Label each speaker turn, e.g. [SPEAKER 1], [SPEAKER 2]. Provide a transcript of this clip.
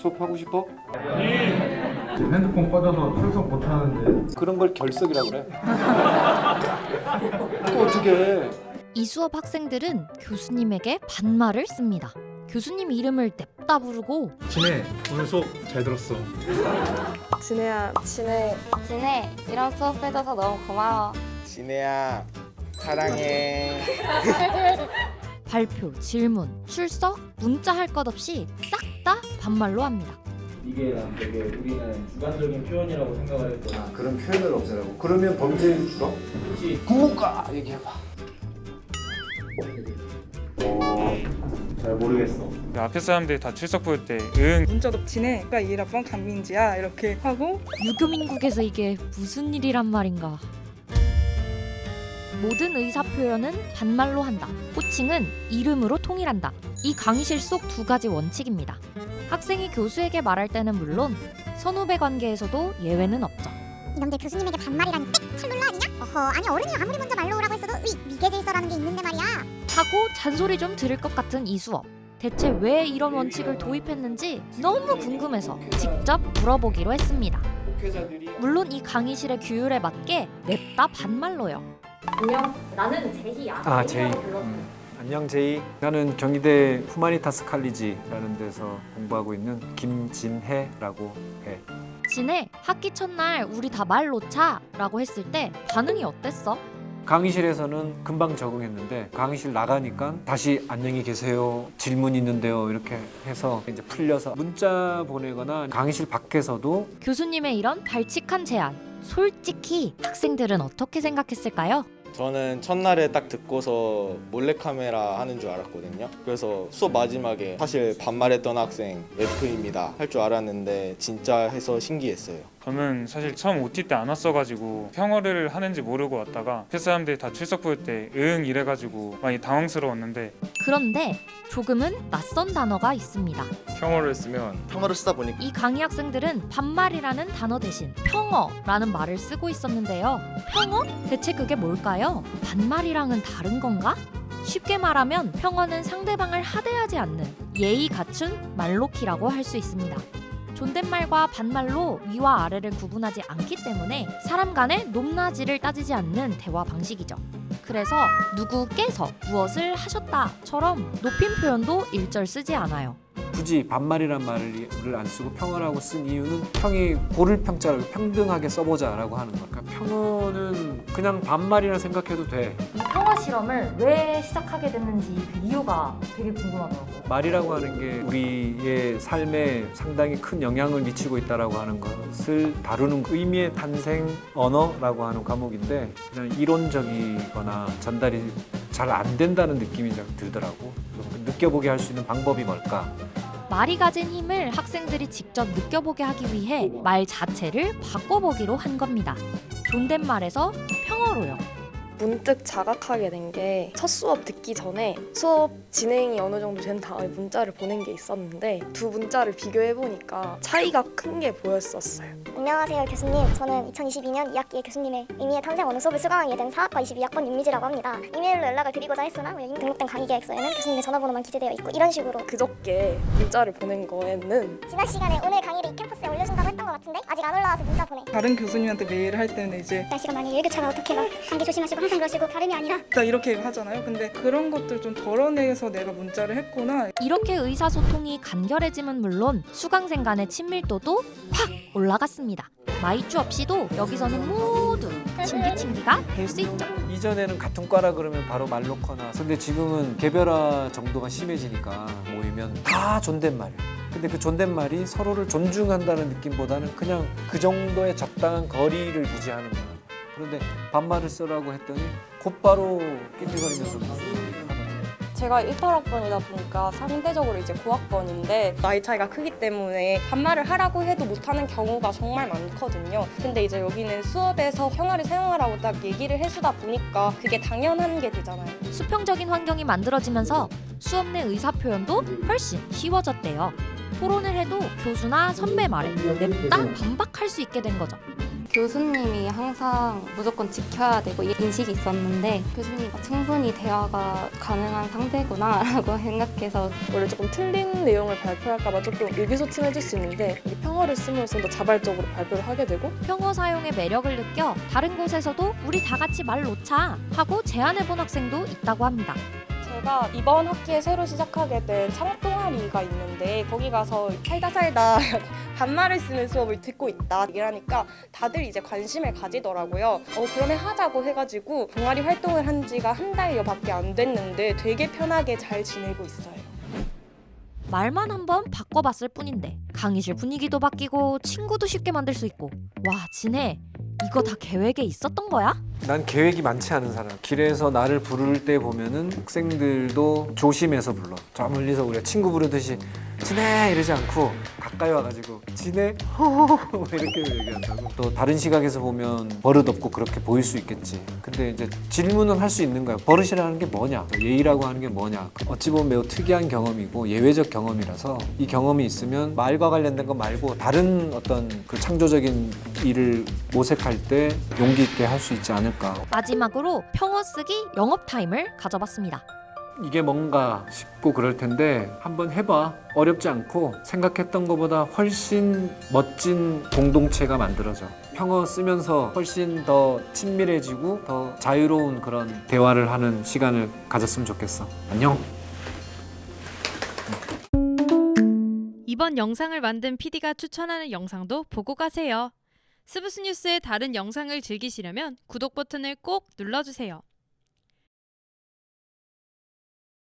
[SPEAKER 1] 수업하고 싶어?
[SPEAKER 2] 지금 핸드폰 꺼져서 출석 못 하는데.
[SPEAKER 1] 그런 걸 결석이라고 그래. 또 어떻게 해?
[SPEAKER 3] 이 수업 학생들은 교수님에게 반말을 씁니다. 교수님 이름을 냅다 부르고
[SPEAKER 2] 진혜, 오늘 수업 잘 들었어.
[SPEAKER 4] 진혜야,
[SPEAKER 5] 진혜, 이런 수업 해줘서 너무 고마워.
[SPEAKER 6] 진혜야 사랑해.
[SPEAKER 3] 발표, 질문, 출석, 문자 할 것 없이 싹 다 반말로 합니다.
[SPEAKER 7] 이게 난 되게 우리는 주관적인 표현이라고 생각을 했거든.
[SPEAKER 1] 그런 표현을 없애라고. 그러면 범죄율이 줄어?
[SPEAKER 7] 혹시
[SPEAKER 1] 국문과 얘기해봐.
[SPEAKER 7] 잘 모르겠어.
[SPEAKER 8] 앞에 사람들이 다 출석 보일 때 응.
[SPEAKER 4] 문자도 진혜가 2학번 강민지야 이렇게 하고
[SPEAKER 3] 유교민국에서 이게 무슨 일이란 말인가. 모든 의사 표현은 반말로 한다. 호칭은 이름으로 통일한다. 이 강의실 속 두 가지 원칙입니다. 학생이 교수에게 말할 때는 물론 선후배 관계에서도 예외는 없죠.
[SPEAKER 9] 이놈들 교수님에게 반말이라니 탈룰라 아니냐? 어허, 아니 어른이 아무리 먼저 말로 오라고 했어도 위계질서라는 게 있는데 말이야.
[SPEAKER 3] 하고 잔소리 좀 들을 것 같은 이 수업. 대체 왜 이런 원칙을 도입했는지 너무 궁금해서 직접 물어보기로 했습니다. 물론 이 강의실의 규율에 맞게 냅다 반말로요.
[SPEAKER 10] 안녕, 나는 제희야.
[SPEAKER 11] 아, 제희.
[SPEAKER 10] 불렀어.
[SPEAKER 11] 안녕 제이. 나는 경희대 후마니타스 칼리지라는 데서 공부하고 있는 김진혜라고 해.
[SPEAKER 3] 진혜, 학기 첫날 우리 다 말 놓자 라고 했을 때 반응이 어땠어?
[SPEAKER 11] 강의실에서는 금방 적응했는데 강의실 나가니까 다시 안녕히 계세요, 질문 있는데요 이렇게 해서 이제 풀려서 문자 보내거나 강의실 밖에서도.
[SPEAKER 3] 교수님의 이런 발칙한 제안, 솔직히 학생들은 어떻게 생각했을까요?
[SPEAKER 6] 저는 첫날에 딱 듣고서 몰래카메라 하는 줄 알았거든요. 그래서 수업 마지막에 사실 반말했던 학생 F입니다 할 줄 알았는데 진짜 해서 신기했어요.
[SPEAKER 8] 저는 사실 처음 OT 때 안 왔어가지고 평어를 하는지 모르고 왔다가 앞에 사람들이 다 출석 보일 때 응 이래가지고 많이 당황스러웠는데,
[SPEAKER 3] 그런데 조금은 낯선 단어가 있습니다.
[SPEAKER 6] 평어를 쓰면 평어를 쓰다 보니까
[SPEAKER 3] 이 강의 학생들은 반말이라는 단어 대신 평어라는 말을 쓰고 있었는데요. 평어? 대체 그게 뭘까요? 반말이랑은 다른 건가? 쉽게 말하면 평어는 상대방을 하대하지 않는 예의 갖춘 말놓기라고 할 수 있습니다. 존댓말과 반말로 위와 아래를 구분하지 않기 때문에 사람 간의 높낮이를 따지지 않는 대화 방식이죠. 그래서 누구께서 무엇을 하셨다처럼 높임 표현도 일절 쓰지 않아요.
[SPEAKER 11] 굳이 반말이란 말을 안 쓰고 평어라고 쓴 이유는 평이 고를 평자로 평등하게 써보자라고 하는 거니까. 그러니까 평어는 그냥 반말이라 생각해도 돼.
[SPEAKER 10] 이 평화 실험을 왜 시작하게 됐는지 그 이유가 되게 궁금하더라고요.
[SPEAKER 11] 말이라고 하는 게 우리의 삶에 상당히 큰 영향을 미치고 있다라고 하는 것을 다루는 의미의 탄생 언어라고 하는 과목인데, 그냥 이론적이거나 전달이 잘 안 된다는 느낌이 들더라고. 느껴보게 할 수 있는 방법이 뭘까?
[SPEAKER 3] 말이 가진 힘을 학생들이 직접 느껴보게 하기 위해 말 자체를 바꿔보기로 한 겁니다. 존댓말에서 평어로요.
[SPEAKER 4] 문득 자각하게 된 게 첫 수업 듣기 전에 수업 진행이 어느 정도 된 다음에 문자를 보낸 게 있었는데 두 문자를 비교해보니까 차이가 큰 게 보였었어요.
[SPEAKER 9] 안녕하세요 교수님. 저는 2022년 2학기의 교수님의 의미의 탄생 언어 수업을 수강하게 된 4학과 22학번 윤미지라고 합니다. 이메일로 연락을 드리고자 했으나 이미 등록된 강의 계획서에는 교수님의 전화번호만 기재되어 있고 이런 식으로
[SPEAKER 4] 그저께 문자를 보낸 거에는
[SPEAKER 9] 지난 시간에 오늘 강의를 이 캠퍼스에 올려준다고 했던 것 같은데 아직 안 올라와서 문자 보내.
[SPEAKER 4] 다른 교수님한테 메일을 할 때는 이제
[SPEAKER 9] 날씨가 많이 일교차가 어떻게 막 감기 조심하시고 항상 그러시고 다름이 아니라
[SPEAKER 4] 딱 이렇게 하잖아요. 근데 그런 것들 좀 덜어내서 내가 문자를 했구나.
[SPEAKER 3] 이렇게 의사소통이 간결해짐은 물론 수강생 간의 친밀도도 확 올라갔습니다. 마이쮸 없이도 여기서는 모두 친기친기가 될 수 있죠.
[SPEAKER 11] 이전에는 같은 과라 그러면 바로 말 놓거나, 근데 지금은 개별화 정도가 심해지니까 모이면 다 존댓말이야. 근데 그 존댓말이 서로를 존중한다는 느낌보다는 그냥 그 정도의 적당한 거리를 유지하는 거야. 그런데 반말을 쓰라고 했더니 곧바로 낄낄거리면서 무슨 얘기를 하더라고요.
[SPEAKER 4] 제가 18학번이다 보니까 상대적으로 이제 고학번인데 나이 차이가 크기 때문에 반말을 하라고 해도 못하는 경우가 정말 많거든요. 근데 이제 여기는 수업에서 평어를 사용하라고 딱 얘기를 해주다 보니까 그게 당연한 게 되잖아요.
[SPEAKER 3] 수평적인 환경이 만들어지면서 수업 내 의사 표현도 훨씬 쉬워졌대요. 토론을 해도 교수나 선배 말에 냅다 반박할 수 있게 된 거죠.
[SPEAKER 5] 교수님이 항상 무조건 지켜야 되고 이 인식이 있었는데 교수님과 충분히 대화가 가능한 상대구나 라고 생각해서
[SPEAKER 4] 원래 조금 틀린 내용을 발표할까봐 조금 의기소침해질 수 있는데 이 평어를 쓰면서 더 자발적으로 발표를 하게 되고
[SPEAKER 3] 평어 사용의 매력을 느껴 다른 곳에서도 우리 다 같이 말 놓자 하고 제안해본 학생도 있다고 합니다.
[SPEAKER 4] 제가 이번 학기에 새로 시작하게 된 창동아리가 있는데 거기 가서 살다 반말을 쓰는 수업을 듣고 있다 얘기를 하니까 다들 이제 관심을 가지더라고요. 그러면 하자고 해가지고 동아리 활동을 한 지가 한 달여밖에 안 됐는데 되게 편하게 잘 지내고 있어요.
[SPEAKER 3] 말만 한번 바꿔봤을 뿐인데 강의실 분위기도 바뀌고 친구도 쉽게 만들 수 있고 와 진혜 이거 다 계획에 있었던 거야?
[SPEAKER 11] 난 계획이 많지 않은 사람. 길에서 나를 부를 때 보면은 학생들도 조심해서 불러. 저 멀리서 우리가 친구 부르듯이 진혜 이러지 않고 가까이 와가지고 진혜 호호호 이렇게 얘기한다고. 또 다른 시각에서 보면 버릇 없고 그렇게 보일 수 있겠지. 근데 이제 질문은 할 수 있는 거야. 버릇이라는 게 뭐냐? 예의라고 하는 게 뭐냐? 어찌 보면 매우 특이한 경험이고 예외적 경험이라서 이 경험이 있으면 말과 관련된 거 말고 다른 어떤 그 창조적인 일을 모색할 때 용기 있게 할 수 있지 않을까.
[SPEAKER 3] 마지막으로 평어 쓰기 영업 타임을 가져봤습니다.
[SPEAKER 11] 이게 뭔가 싶고 그럴 텐데 한번 해봐. 어렵지 않고 생각했던 것보다 훨씬 멋진 공동체가 만들어져. 평어 쓰면서 훨씬 더 친밀해지고 더 자유로운 그런 대화를 하는 시간을 가졌으면 좋겠어. 안녕.
[SPEAKER 12] 이번 영상을 만든 PD가 추천하는 영상도 보고 가세요. 스브스 뉴스의 다른 영상을 즐기시려면 구독 버튼을 꼭 눌러주세요.